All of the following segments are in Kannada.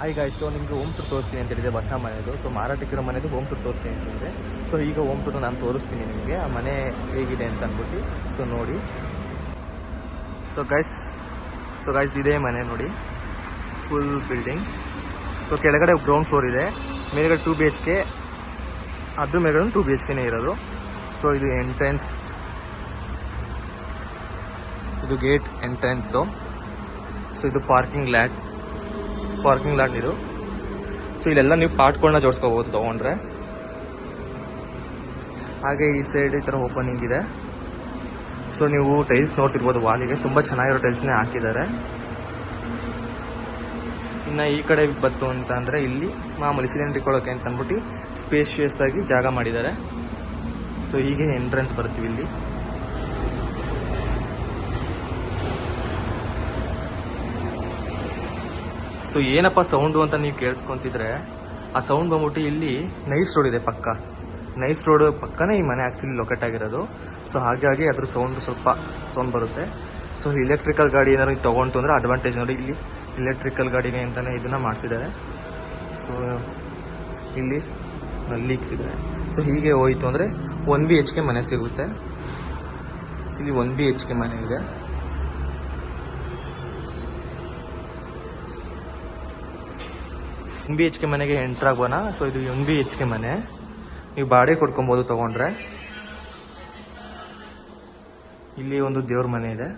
ಈಗ ಸೊ ನಿಮಗೆ ಹೋಮ್ ಟೂರ್ ತೋರಿಸ್ತೀನಿ ಅಂತ ಹೇಳಿದೆ ಹೊಸ ಮನೆಯದು. ಸೊ ಮಾರಾಟಕ್ಕಿರೋ ಮನೆದು ಹೋಮ್ ಟೂರ್ ತೋರಿಸ್ತೀನಿ ಅಂತಂದರೆ, ಸೊ ಈಗ ಹೋಮ್ ಟೂರ್ ನಾನು ತೋರಿಸ್ತೀನಿ ನಿಮಗೆ ಆ ಮನೆ ಹೇಗಿದೆ ಅಂತ ಅಂದ್ಬಿಟ್ಟು. ಸೊ ನೋಡಿ, ಸೊ ಗೈಸ್ ಇದೇ ಮನೆ ನೋಡಿ, ಫುಲ್ ಬಿಲ್ಡಿಂಗ್. ಸೊ ಕೆಳಗಡೆ ಗ್ರೌಂಡ್ ಫ್ಲೋರ್ ಇದೆ, ಮೇಲ್ಗಡೆ 2 BHK, ಅದ್ರ ಮೇಲ್ಗಡೆ 2 BHKನೇ ಇರೋದು. ಸೊ ಇದು ಎಂಟ್ರೆನ್ಸ್, ಇದು ಗೇಟ್ ಎಂಟ್ರೆನ್ಸು. ಸೊ ಇದು ಪಾರ್ಕಿಂಗ್ ಲಾಟ್ ಇದು. ಸೊ ಇಲ್ಲೆಲ್ಲ ನೀವು ಪಾರ್ಟ್ಗಳನ್ನ ಜೋಡಿಸ್ಕೋಬೋದು ತೊಗೊಂಡ್ರೆ. ಹಾಗೆ ಈ ಸೈಡ್ ಈ ಥರ ಓಪನಿಂಗ್ ಇದೆ. ಸೊ ನೀವು ಟೈಲ್ಸ್ ನೋಡ್ತಿರ್ಬೋದು, ವಾಲಿಗೆ ತುಂಬ ಚೆನ್ನಾಗಿರೋ ಟೈಲ್ಸ್ನೇ ಹಾಕಿದ್ದಾರೆ. ಇನ್ನು ಈ ಕಡೆ ಬಂತು ಅಂತ ಅಂದರೆ ಇಲ್ಲಿ ಮಾಮೂಲಿ ಸಿಲಿಂಡ್ರ್ ಇಟ್ಕೊಳ್ಳೋಕೆ ಅಂತ ಅಂದ್ಬಿಟ್ಟು ಸ್ಪೇಷಿಯಸ್ ಆಗಿ ಜಾಗ ಮಾಡಿದ್ದಾರೆ. ಸೊ ಹೀಗೆ ಎಂಟ್ರೆನ್ಸ್ ಬರ್ತೀವಿ ಇಲ್ಲಿ. ಸೊ ಏನಪ್ಪ ಸೌಂಡು ಅಂತ ನೀವು ಕೇಳಿಸ್ಕೊಂತಿದ್ರೆ, ಆ ಸೌಂಡ್ ಬಂದ್ಬಿಟ್ಟು ಇಲ್ಲಿ ನೈಸ್ ರೋಡ್ ಇದೆ ಪಕ್ಕ. ನೈಸ್ ರೋಡ್ ಪಕ್ಕನೇ ಈ ಮನೆ ಆ್ಯಕ್ಚುಲಿ ಲೊಕೇಟ್ ಆಗಿರೋದು. ಸೊ ಹಾಗಾಗಿ ಅದ್ರ ಸ್ವಲ್ಪ ಸೌಂಡ್ ಬರುತ್ತೆ. ಸೊ ಇಲೆಕ್ಟ್ರಿಕಲ್ ಗಾಡಿ ಏನಾದ್ರು ತೊಗೊಂಡು ಅಂದರೆ ಅಡ್ವಾಂಟೇಜ್ ನೋಡಿ, ಇಲ್ಲಿ ಇಲೆಕ್ಟ್ರಿಕಲ್ ಗಾಡಿಗೆ ಅಂತಲೇ ಇದನ್ನು ಮಾಡಿಸಿದ್ದಾರೆ. ಸೊ ಇಲ್ಲಿ ಲೀಕ್ಸ್ ಇದೆ. ಸೊ ಹೀಗೆ ಹೋಯಿತು ಅಂದರೆ 1 BHK ಮನೆ ಸಿಗುತ್ತೆ. ಇಲ್ಲಿ 1 BHK ಮನೆ ಇದೆ. BHK ಮನೆಗೆ ಎಂಟ್ರ್ ಆಗೋಣ. ಸೊ ಇದು 1 BHK ಮನೆ, ನೀವು ಬಾಡಿಗೆ ಕೊಡ್ಕೊಬೋದು ತೊಗೊಂಡ್ರೆ. ಇಲ್ಲಿ ಒಂದು ದೇವ್ರ ಮನೆ ಇದೆ.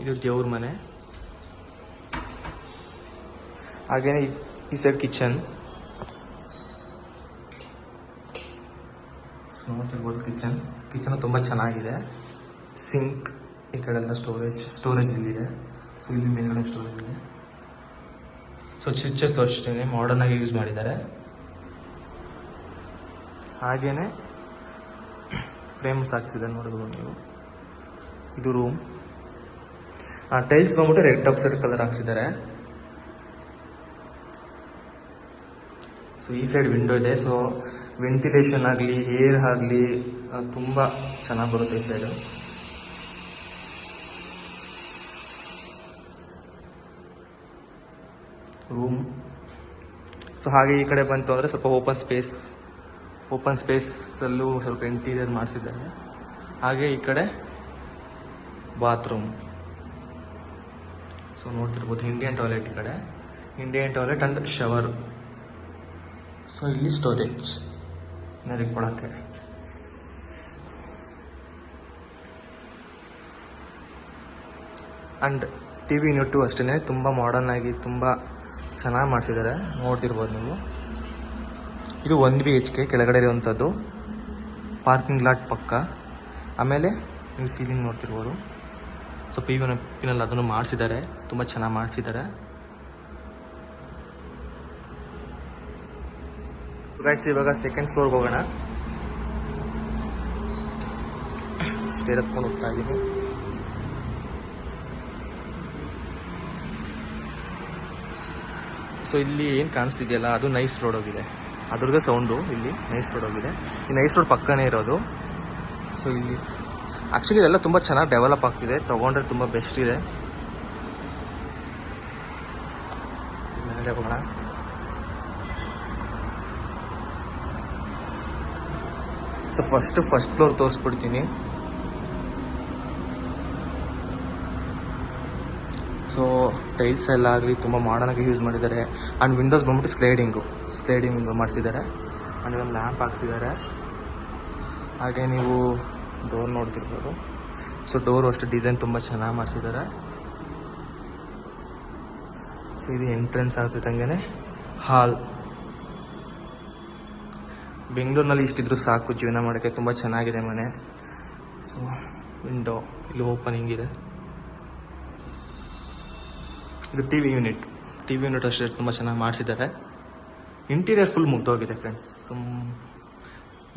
ಇದು ದೇವ್ರ ಮನೆ. ಹಾಗೇನೆ ಈ ಸೈಡ್ ಕಿಚನ್ ನೋಡ್ತಿರ್ಬೋದು. ಕಿಚನ್ ತುಂಬ ಚೆನ್ನಾಗಿದೆ. ಸಿಂಕ್ ಈ ಕಡೆ ಎಲ್ಲ ಸ್ಟೋರೇಜ್ ಇಲ್ಲಿದೆ. ಸೊ ಇಲ್ಲಿ ಮೇಲ್ಗಡೆ ಸ್ಟೋರೇಜ್ ಇದೆ. ಸೊ ಸ್ವಿಚಸ್ ಅಷ್ಟೇ ಮಾಡರ್ನ್ ಆಗಿ ಯೂಸ್ ಮಾಡಿದ್ದಾರೆ. ಹಾಗೇನೆ ಫ್ರೇಮ್ಸ್ ಹಾಕ್ಸಿದ್ದಾರೆ ನೋಡಿದ್ರು ನೀವು. ಇದು ರೂಮ್. ಟೈಲ್ಸ್ ಬಂದ್ಬಿಟ್ಟು ರೆಡ್ ಆಕ್ಸೈಡ್ ಕಲರ್ ಹಾಕ್ಸಿದ್ದಾರೆ. ಸೊ ಈ ಸೈಡ್ ವಿಂಡೋ ಇದೆ. ಸೊ ವೆಂಟಿಲೇಷನ್ ಆಗಲಿ ಏರ್ ಆಗಲಿ ತುಂಬ ಚೆನ್ನಾಗಿ ಬರುತ್ತೆ ಈ ಸೈಡು. ರೂಮ್. ಸೊ ಹಾಗೆ ಈ ಕಡೆ ಬಂತು ಅಂದರೆ ಸ್ವಲ್ಪ ಓಪನ್ ಸ್ಪೇಸಲ್ಲೂ ಸ್ವಲ್ಪ ಇಂಟೀರಿಯರ್ ಮಾಡಿಸಿದ್ದಾರೆ. ಹಾಗೆ ಈ ಕಡೆ ಬಾತ್ರೂಮ್. ಸೊ ನೋಡ್ತಿರ್ಬೋದು ಇಂಡಿಯನ್ ಟಾಯ್ಲೆಟ್, ಈ ಕಡೆ Indian toilet and shower. So ಇಲ್ಲಿ ಸ್ಟೋರೇಜ್ ನೀರಿಗೆ ಕೊಡೋಕ್ಕೆ. ಆ್ಯಂಡ್ TV ಯೂನಿಟು ಅಷ್ಟೇ ತುಂಬ ಮಾಡರ್ನ್ ಆಗಿ ತುಂಬ ಚೆನ್ನಾಗಿ ಮಾಡಿಸಿದ್ದಾರೆ, ನೋಡ್ತಿರ್ಬೋದು ನೀವು. ಇದು 1 BHK ಕೆಳಗಡೆ ಇರುವಂಥದ್ದು, ಪಾರ್ಕಿಂಗ್ ಲಾಟ್ ಪಕ್ಕ. ಆಮೇಲೆ ನೀವು ಸೀಲಿಂಗ್ ನೋಡ್ತಿರ್ಬೋದು. ಸೊ ಪಿನಲ್ಲಿ ಅದನ್ನು ಮಾಡಿಸಿದ್ದಾರೆ, ತುಂಬ ಚೆನ್ನಾಗಿ ಮಾಡಿಸಿದ್ದಾರೆ. ಗೈಸ್ ಇವಾಗ ಸೆಕೆಂಡ್ ಫ್ಲೋರ್ಗೆ ಹೋಗೋಣ. ಸ್ಟೇರ್ ಹತ್ಕೊಂಡು ಹೋಗ್ತಾ ಇದ್ದೀನಿ. ಸೊ ಇಲ್ಲಿ ಏನು ಕಾಣಿಸ್ತಿದೆಯಲ್ಲ ಅದು ನೈಸ್ ರೋಡ್ ಹೋಗಿದೆ, ಅದ್ರದ್ದು ಸೌಂಡು. ಇಲ್ಲಿ ನೈಸ್ ರೋಡ್ ಹೋಗಿದೆ, ಈ ನೈಸ್ ರೋಡ್ ಪಕ್ಕನೇ ಇರೋದು. ಸೊ ಇಲ್ಲಿ ಆ್ಯಕ್ಚುಲಿ ಇದೆಲ್ಲ ತುಂಬ ಚೆನ್ನಾಗಿ ಡೆವಲಪ್ ಆಗ್ತಿದೆ, ತೊಗೊಂಡ್ರೆ ತುಂಬ ಬೆಸ್ಟ್ ಇದೆ. ಮೇಲೆ ಹೋಗೋಣ. ಸೊ ಫಸ್ಟ್ ಫ್ಲೋರ್ ತೋರಿಸ್ಬಿಡ್ತೀನಿ. ಸೊ ಟೈಲ್ಸ್ ಎಲ್ಲ ಆಗಲಿ ತುಂಬ ಮಾಡರ್ನಾಗಿ ಯೂಸ್ ಮಾಡಿದ್ದಾರೆ. ಆ್ಯಂಡ್ ವಿಂಡೋಸ್ ಬಂದ್ಬಿಟ್ಟು ಸ್ಲೈಡಿಂಗ್ ಮಾಡಿಸಿದ್ದಾರೆ. ಆ್ಯಂಡ್ ಒಂದು ಲ್ಯಾಂಪ್ ಹಾಕ್ಸಿದ್ದಾರೆ. ಹಾಗೆ ನೀವು ಡೋರ್ ನೋಡ್ತಿರ್ಬೋದು. ಸೊ ಡೋರು ಅಷ್ಟು ಡಿಸೈನ್ ತುಂಬ ಚೆನ್ನಾಗಿ ಮಾಡಿಸಿದ್ದಾರೆ. ಸೊ ಇದು ಎಂಟ್ರೆನ್ಸ್ ಆಗ್ತಿದ್ದಂಗೆ ಹಾಲ್. ಬೆಂಗಳೂರಿನಲ್ಲಿ ಇಷ್ಟಿದ್ರು ಸಾಕು ಜೀವನ ಮಾಡೋಕ್ಕೆ, ತುಂಬ ಚೆನ್ನಾಗಿದೆ ಮನೆ. ಸೊ ವಿಂಡೋ ಇಲ್ಲಿ ಓಪನಿಂಗ್ ಇದೆ. ಇದು TV ಯೂನಿಟ್ ಅಷ್ಟೇ ತುಂಬ ಚೆನ್ನಾಗಿ ಮಾಡಿಸಿದ್ದಾರೆ. ಇಂಟೀರಿಯರ್ ಫುಲ್ ಮುಗ್ದೋಗಿದೆ ಫ್ರೆಂಡ್ಸ್.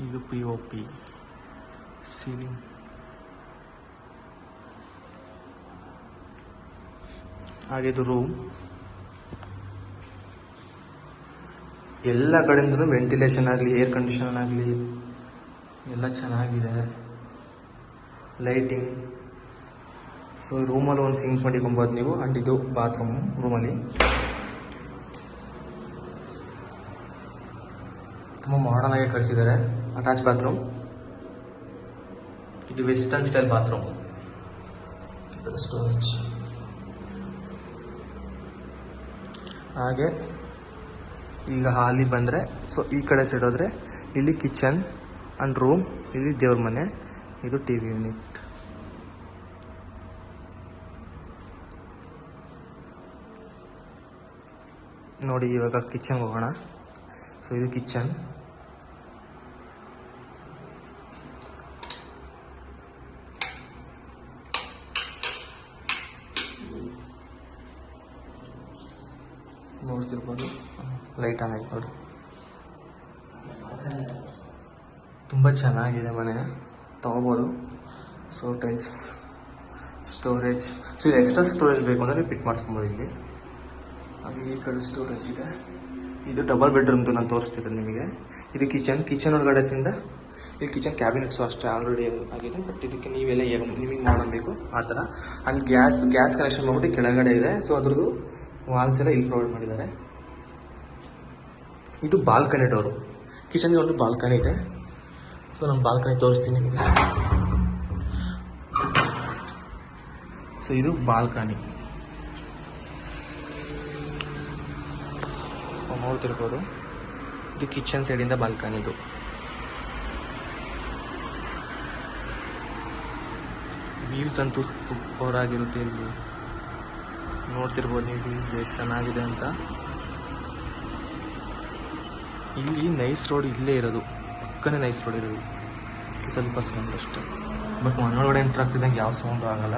ಇದು POP ಸೀಲಿಂಗ್. ಹಾಗೆ ಇದು ರೂಮ್. ಎಲ್ಲ ಕಡೆಯಿಂದಲೂ ವೆಂಟಿಲೇಷನ್ ಆಗಲಿ ಏರ್ ಕಂಡೀಷನ್ ಆಗಲಿ ಎಲ್ಲ ಚೆನ್ನಾಗಿದೆ. ಲೈಟಿಂಗ್ ಸೊ ರೂಮಲ್ಲಿ ಒಂದು ಸಿಂಕ್ ಮಾಡಿಕೊಬೋದು ನೀವು. ಆ್ಯಂಡ್ ಇದು ಬಾತ್ರೂಮು ರೂಮಲ್ಲಿ ತುಂಬ ಮಾಡರ್ನ್ ಆಗಿ ಕಳಿಸಿದ್ದಾರೆ. Attach bathroom. ಇದು ವೆಸ್ಟರ್ನ್ ಸ್ಟೈಲ್ ಬಾತ್ರೂಮ್. ಸ್ಟೋರೇಜ್. ಹಾಗೆ ಈಗ ಹಾಲಿ ಬಂದರೆ ಸೊ ಈ ಕಡೆ ಸೈಡ್ ಹೋದರೆ ಇಲ್ಲಿ ಕಿಚನ್ ಆ್ಯಂಡ್ ರೂಮ್, ಇಲ್ಲಿ ದೇವ್ರ ಮನೆ, ಇದು ಟಿ ವಿ ಯೂನಿಟ್. ನೋಡಿ ಇವಾಗ ಕಿಚನ್ಗೆ ಹೋಗೋಣ. ಸೊ ಇದು ಕಿಚನ್. ನೋಡ್ತಿರ್ಬೋದು, ಲೈಟ್ ಆನ್ ಆಯ್ತು ನೋಡಿ. ತುಂಬ ಚೆನ್ನಾಗಿದೆ ಮನೆ, ತೊಗೋಬೋದು. So tiles, storage. ಸೊ ಇದು ಎಕ್ಸ್ಟ್ರಾ ಸ್ಟೋರೇಜ್ ಬೇಕು ಅಂದರೆ ಫಿಟ್ ಮಾಡಿಸ್ಕೊಬೋದು ಇಲ್ಲಿ. ಹಾಗೆ ಈ ಕಡೆ ಸ್ಟೋರೇಜ್ ಇದೆ. ಇದು ಡಬಲ್ ಬೆಡ್ರೂಮ್ದು ನಾನು ತೋರಿಸ್ತಿದ್ದೆ ನಿಮಗೆ. ಇದು ಕಿಚನ್ ಒಳಗಡೆಯಿಂದ ಇಲ್ಲಿ ಕಿಚನ್ ಕ್ಯಾಬಿನೆಟ್ಸು ಅಷ್ಟೇ ಆಲ್ರೆಡಿ ಆಗಿದೆ. ಬಟ್ ಇದಕ್ಕೆ ನೀವೆಲ್ಲ ನಿಮಗೆ ಮಾಡಬೇಕು ಆ ಥರ. ಆ್ಯಂಡ್ ಗ್ಯಾಸ್ ಕನೆಕ್ಷನ್ ಮಾಡ್ಬಿಟ್ಟು ಕೆಳಗಡೆ ಇದೆ. ಸೊ ಅದ್ರದ್ದು ವಾಲ್ಸ್ ಎಲ್ಲ ಇಲ್ಲಿ ಪ್ರೊವೈಡ್ ಮಾಡಿದ್ದಾರೆ. ಇದು ಬಾಲ್ಕನಿ ಡೋರು. ಕಿಚನ್ಗೆ ಒಂದು ಬಾಲ್ಕನಿ ಇದೆ. ಸೊ ನಾನು ಬಾಲ್ಕನಿ ತೋರಿಸ್ತೀನಿ ನಿಮಗೆ. ಸೊ ಇದು ಬಾಲ್ಕನಿ. ಸೊ ನೋಡ್ತಿರ್ಬೋದು, ಇದು ಕಿಚನ್ ಸೈಡಿಂದ ಬಾಲ್ಕನಿ. ಇದು ವ್ಯೂಸ್ ಅಂತೂ ಸೂಪರ್ ಆಗಿರುತ್ತೆ. ಇಲ್ಲಿ ನೋಡ್ತಿರ್ಬೋದು ನೀವು ವ್ಯೂಸ್ ಎಷ್ಟು ಚೆನ್ನಾಗಿದೆ ಅಂತ. ಇಲ್ಲಿ ನೈಸ್ ರೋಡ್ ಇಲ್ಲೇ ಇರೋದು, ಪಕ್ಕನೇ ನೈಸ್ ರೋಡ್ ಇರೋದು. ಸ್ವಲ್ಪ ಸೌಂಡ್ ಅಷ್ಟೇ, ಬಟ್ ಮನೊಳಗಡೆ ಎಂಟ್ರ್ ಆಗ್ತಿದ್ದಂಗೆ ಯಾವ ಸೌಂಡು ಆಗಲ್ಲ.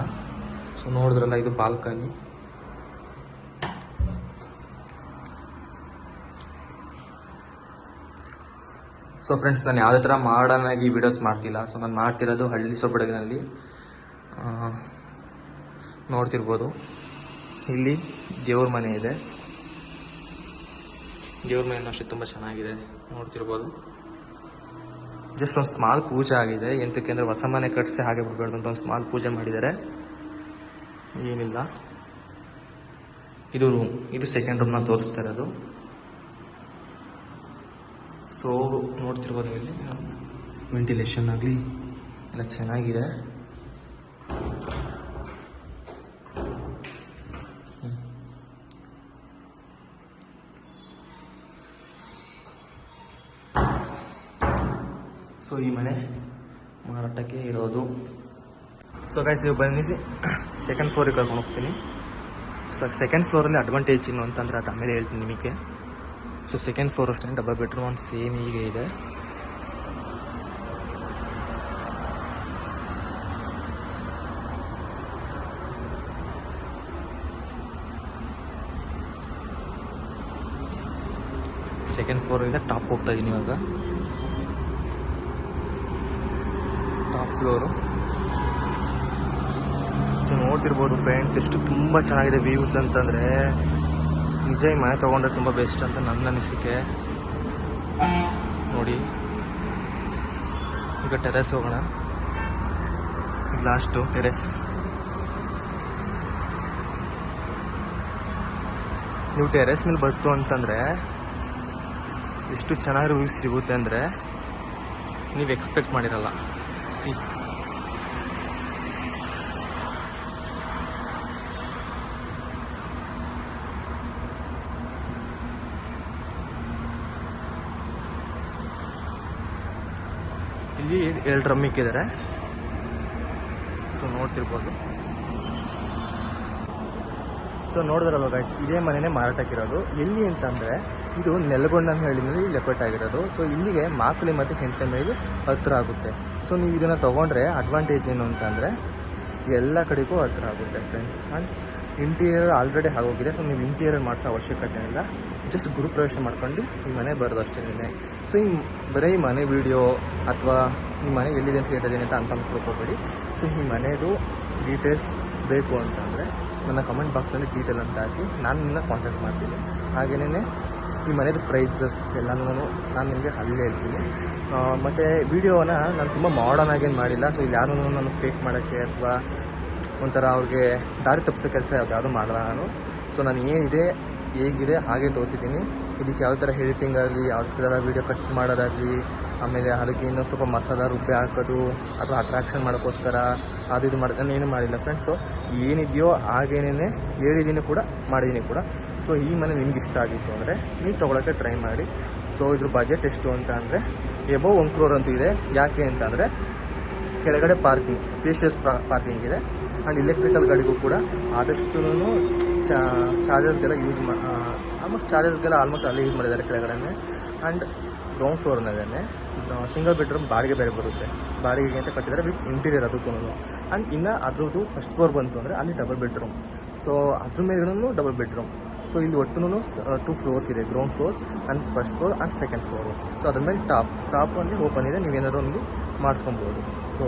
ಸೊ ನೋಡಿದ್ರಲ್ಲ, ಇದು ಬಾಲ್ಕನಿ. ಸೊ ಫ್ರೆಂಡ್ಸ್, ನಾನು ಯಾವುದೇ ಥರ ಮಾಡರ್ನ್ ಆಗಿ ವೀಡಿಯೋಸ್ ಮಾಡ್ತಿಲ್ಲ. ಸೊ ನಾನು ಮಾಡ್ತಿರೋದು ಹಳ್ಳಿ ಸೊಬಡಗಿನಲ್ಲಿ. ನೋಡ್ತಿರ್ಬೋದು, ಇಲ್ಲಿ ದೇವ್ರ ಮನೆ ಇದೆ. ದೇವ್ರ ಮನೆಯೂ ಅಷ್ಟೇ ತುಂಬ ಚೆನ್ನಾಗಿದೆ. ನೋಡ್ತಿರ್ಬೋದು, ಜಸ್ಟ್ ಒಂದು ಸ್ಮಾಲ್ ಪೂಜೆ ಆಗಿದೆ. ಎಂತಕ್ಕೆ ಅಂದರೆ ಹೊಸ ಮನೆ ಕಟ್ಟಿಸಿ ಹಾಗೆ ಬಿಡಬಾರ್ದು ಅಂತ ಒಂದು ಸ್ಮಾಲ್ ಪೂಜೆ ಮಾಡಿದ್ದಾರೆ, ಏನಿಲ್ಲ. ಇದು ರೂಮ್, ಇದು ಸೆಕೆಂಡ್ ರೂಮ್ ನಾನು ತೋರಿಸ್ತಾ ಇರೋದು. ಸೊ ನೋಡ್ತಿರ್ಬೋದು, ಇಲ್ಲಿ ವೆಂಟಿಲೇಷನ್ ಆಗಲಿ ಎಲ್ಲ ಚೆನ್ನಾಗಿದೆ. ಸೊ ಈ ಮನೆ ಮಾರಾಟಕ್ಕೆ ಇರೋದು. ಸೊ ಗೈಸ್, ನೀವು ಬಂದಿದ್ದು ಸೆಕೆಂಡ್ ಫ್ಲೋರಿಗೆ ಕರ್ಕೊಂಡು ಹೋಗ್ತೀನಿ. ಸೊ ಸೆಕೆಂಡ್ ಫ್ಲೋರಲ್ಲಿ ಅಡ್ವಾಂಟೇಜ್ ಏನು ಅಂತಂದರೆ ಅದು ಆಮೇಲೆ ಹೇಳ್ತೀನಿ ನಿಮಗೆ. ಸೊ ಸೆಕೆಂಡ್ ಫ್ಲೋರ್ ಅಷ್ಟೇ ಡಬಲ್ ಬೆಡ್ರೂಮ್ ಒಂದು ಸೇಮ್ ಹೀಗೆ ಇದೆ. ಸೆಕೆಂಡ್ ಫ್ಲೋರಿಂದ ಟಾಪ್ ಹೋಗ್ತಾ ಇದ್ದೀನಿ ಇವಾಗ. Top floor. ಸೊ ನೋಡ್ತಿರ್ಬೋದು ಫ್ರೆಂಡ್ಸ್, ಎಷ್ಟು ತುಂಬ ಚೆನ್ನಾಗಿದೆ ವ್ಯೂಸ್ ಅಂತಂದರೆ. ನಿಜ ಈ ಮನೆ ತೊಗೊಂಡ್ರೆ ತುಂಬ ಬೆಸ್ಟ್ ಅಂತ ನನ್ನ ಅನಿಸಿಕೆ. ನೋಡಿ, ಈಗ ಟೆರೆಸ್ ಹೋಗೋಣ. ಇದು ಲಾಸ್ಟು ಟೆರೆಸ್. ನೀವು ಟೆರೆಸ್ ಮೇಲೆ ಬರ್ತು ಅಂತಂದರೆ ಎಷ್ಟು ಚೆನ್ನಾಗಿರೋ ವ್ಯೂಸ್ ಸಿಗುತ್ತೆ ಅಂದರೆ ನೀವು ಎಕ್ಸ್ಪೆಕ್ಟ್ ಮಾಡಿರಲ್ಲ. ಸಿ, ಇಲ್ಲಿ 2 ಡ್ರಮ್ ಇಕ್ಕಿದ್ದಾರೆ. ಸೊ ನೋಡ್ತಿರ್ಬೋದು. ಸೊ ನೋಡಿದ್ರಲ್ವ ಗೈಸ್, ಇದೇ ಮನೆಯೇ ಮಾರಾಟಕ್ಕಿರೋದು. ಎಲ್ಲಿ ಅಂತಂದರೆ ಇದು ನೆಲಗೊಂಡನಹಳ್ಳಿನಲ್ಲಿ ಲೊಕೇಟ್ ಆಗಿರೋದು. ಸೊ ಇಲ್ಲಿಗೆ ಮಾಕಳಿ ಮತ್ತು ಹೆಂಟೆಮೇಲಿಗೆ ಹತ್ರ ಆಗುತ್ತೆ. ಸೊ ನೀವು ಇದನ್ನು ತೊಗೊಂಡ್ರೆ ಅಡ್ವಾಂಟೇಜ್ ಏನು ಅಂತಂದರೆ ಎಲ್ಲ ಕಡೆಗೂ ಹತ್ರ ಆಗುತ್ತೆ ಫ್ರೆಂಡ್ಸ್. ಆ್ಯಂಡ್ ಇಂಟೀರಿಯರ್ ಆಲ್ರೆಡಿ ಆಗೋಗಿದೆ. ಸೊ ನೀವು ಇಂಟೀರಿಯರ್ ಮಾಡಿಸೋ ಅವಶ್ಯಕತೆ ಇಲ್ಲ. ಜಸ್ಟ್ ಗೃಹಪ್ರವೇಶ ಮಾಡ್ಕೊಂಡು ಈ ಮನೆ ಬರೋದು ಅಷ್ಟೇ. ಸೊ ಬರೀ ಈ ಮನೆ ವೀಡಿಯೋ ಅಥವಾ ಈ ಮನೆ ಎಲ್ಲಿದೆ ಅಂತ ಹೇಳ್ತಿದ್ದೀನಿ ಅಂತ ತಿಳ್ಕೊಬೇಡಿ. ಸೊ ಈ ಮನೆಯದು ಡೀಟೇಲ್ಸ್ ಬೇಕು ಅಂತಂದರೆ ನನ್ನ ಕಮೆಂಟ್ ಬಾಕ್ಸ್ನಲ್ಲಿ ಡೀಟೇಲ್ ಅಂತ ಹಾಕಿ ನಾನು ನಿಮ್ಮನ್ನ ಕಾಂಟ್ಯಾಕ್ಟ್ ಮಾಡ್ತೀನಿ. ಹಾಗೆಯೇ ಈ ಮನೆಯದು ಪ್ರೈಸಸ್ ಎಲ್ಲನೂ ನಾನು ನಿಮಗೆ ಅಲ್ಲೇ ಹೇಳ್ತೀನಿ. ಮತ್ತು ವೀಡಿಯೋನ ನಾನು ತುಂಬ ಮಾಡರ್ನ್ ಆಗೇನು ಮಾಡಿಲ್ಲ. ಸೊ ಇಲ್ಲಿ ಯಾರೂ ನಾನು ಫೇಕ್ ಮಾಡೋಕ್ಕೆ ಅಥವಾ ಒಂಥರ ಅವ್ರಿಗೆ ದಾರಿ ತಪ್ಪಿಸೋ ಕೆಲಸ ಯಾವುದೂ ಮಾಡಲ್ಲ ನಾನು. ಸೊ ನಾನು ಏನಿದೆ ಹೇಗಿದೆ ಹಾಗೆ ತೋರಿಸಿದ್ದೀನಿ. ಇದಕ್ಕೆ ಯಾವ ಥರ ಎಡಿಟಿಂಗ್ ಆಗಲಿ, ಯಾವ ಥರ ವೀಡಿಯೋ ಕಟ್ ಮಾಡೋದಾಗಲಿ, ಆಮೇಲೆ ಅದಕ್ಕೆ ಇನ್ನೂ ಸ್ವಲ್ಪ ಮಸಾಲ ರುಬ್ಬಿ ಹಾಕೋದು ಅಥವಾ ಅಟ್ರಾಕ್ಷನ್ ಮಾಡೋಕ್ಕೋಸ್ಕರ ಅದು ಇದು ಮಾಡೋದು ನಾನು ಏನೂ ಮಾಡಿಲ್ಲ ಫ್ರೆಂಡ್ಸ್. ಸೊ ಏನಿದೆಯೋ ಹಾಗೇನೇ ಹೇಳಿದ್ದೀನಿ ಕೂಡ, ಮಾಡಿದ್ದೀನಿ ಕೂಡ. ಸೊ ಈ ಮನೆ ನಿಮ್ಗೆ ಇಷ್ಟ ಆಗಿತ್ತು ಅಂದರೆ ನೀವು ತೊಗೊಳಕ್ಕೆ ಟ್ರೈ ಮಾಡಿ. ಸೊ ಇದ್ರ ಬಜೆಟ್ ಎಷ್ಟು ಅಂತ ಅಂದರೆ ಎಬೋವ್ 1 crore ಅಂತೂ ಇದೆ. ಯಾಕೆ ಅಂತ ಅಂದರೆ ಕೆಳಗಡೆ ಪಾರ್ಕಿಂಗ್, ಸ್ಪೇಷಿಯಸ್ ಪಾರ್ಕಿಂಗ್ ಇದೆ. ಆ್ಯಂಡ್ ಇಲೆಕ್ಟ್ರಿಕಲ್ ಗಾಡಿಗೂ ಕೂಡ ಆದಷ್ಟು ಚಾರ್ಜಸ್ಗೆಲ್ಲ ಆಲ್ಮೋಸ್ಟ್ ಅಲ್ಲೇ ಯೂಸ್ ಮಾಡಿದ್ದಾರೆ ಕೆಳಗಡೆ. ಆ್ಯಂಡ್ ಗ್ರೌಂಡ್ ಫ್ಲೋರ್ನಲ್ಲೇ ಸಿಂಗಲ್ ಬೆಡ್ರೂಮ್ ಬಾಡಿಗೆ ಬೇರೆ ಬರುತ್ತೆ, ಬಾಡಿಗೆಗೆ ಅಂತ ಕಟ್ಟಿದ್ದಾರೆ ವಿತ್ ಇಂಟೀರಿಯರ್ ಅದಕ್ಕೂ. ಆ್ಯಂಡ್ ಇನ್ನು ಅದ್ರದ್ದು ಫಸ್ಟ್ ಫ್ಲೋರ್ ಬಂತು ಅಂದರೆ ಅಲ್ಲಿ ಡಬಲ್ ಬೆಡ್ರೂಮ್. ಸೊ ಅದ್ರ ಮೇಲೆಗೂ ಡಬಲ್ ಬೆಡ್ರೂಮ್. ಸೊ ಇಲ್ಲಿ ಒಟ್ಟು 2 ಫ್ಲೋರ್ಸ್ ಇದೆ, ground floor and first floor and second floor. So ಅದ್ರ ಮೇಲೆ ಟಾಪ್ ಅಲ್ಲಿ ಓಪನ್ ಇದೆ, ನೀವೇನಾದ್ರು ಒಂದು ಮಾಡಿಸ್ಕೊಬೋದು. ಸೊ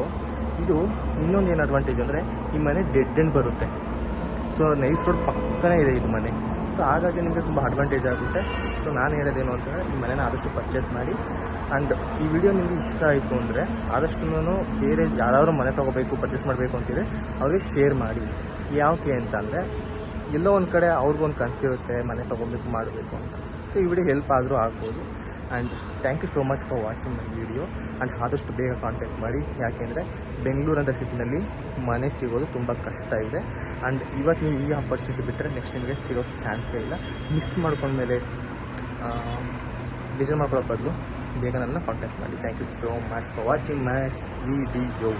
ಇದು ಇನ್ನೊಂದು ಏನು ಅಡ್ವಾಂಟೇಜ್ ಅಂದರೆ ಈ ಮನೆ ಡೆಡ್ ಎಂಡ್ ಬರುತ್ತೆ. ಸೊ ನೈಸ್ ರೋಡ್ ಪಕ್ಕನೇ ಇದೆ ಇದು ಮನೆ. ಸೊ ಹಾಗಾಗಿ ನಿಮಗೆ ತುಂಬ ಅಡ್ವಾಂಟೇಜ್ ಆಗುತ್ತೆ. ಸೊ ನಾನು ಹೇಳೋದೇನು ಅಂತಂದರೆ ಈ ಮನೆನ ಆದಷ್ಟು ಪರ್ಚೇಸ್ ಮಾಡಿ. ಆ್ಯಂಡ್ ಈ ವಿಡಿಯೋ ನಿಮಗೆ ಇಷ್ಟ ಆಯಿತು ಅಂದರೆ ಆದಷ್ಟು ಬೇರೆ ಯಾರಾದರೂ ಮನೆ ತೊಗೋಬೇಕು, ಪರ್ಚೇಸ್ ಮಾಡಬೇಕು ಅಂತಿದ್ರೆ ಅವ್ರಿಗೆ ಶೇರ್ ಮಾಡಿ. ಯಾಕೆ ಅಂತ ಅಂದರೆ ಎಲ್ಲೋ ಒಂದು ಕಡೆ ಅವ್ರಿಗೊಂದು ಕನಸಿರುತ್ತೆ ಮನೆ ತೊಗೊಬೇಕು, ಮಾಡಬೇಕು ಅಂತ. ಸೊ ಈ ವಿಡಿಯೋ ಹೆಲ್ಪ್ ಆದರೂ ಆಗ್ಬೋದು. And thank you so much for watching my video. And ಆದಷ್ಟು ಬೇಗ ಕಾಂಟ್ಯಾಕ್ಟ್ ಮಾಡಿ, ಯಾಕೆಂದರೆ ಬೆಂಗಳೂರು ಅಂತ ಸಿಟಿನಲ್ಲಿ ಮನೆ ಸಿಗೋದು ತುಂಬ ಕಷ್ಟ ಇದೆ. ಆ್ಯಂಡ್ ಇವತ್ತು ನೀವು ಈ ಆಪರ್ಚುನಿಟಿ ಬಿಟ್ಟರೆ ನೆಕ್ಸ್ಟ್ ನಿಮಗೆ ಸಿಗೋ ಚಾನ್ಸೇ ಇಲ್ಲ. ಮಿಸ್ ಮಾಡ್ಕೊಂಡ್ಮೇಲೆ ಬೇಜಾರು ಮಾಡ್ಕೊಳ್ಳೋ ಬದಲು ಬೇಗ ನನ್ನ ಕಾಂಟ್ಯಾಕ್ಟ್ ಮಾಡಿ. Thank you so much for watching my video.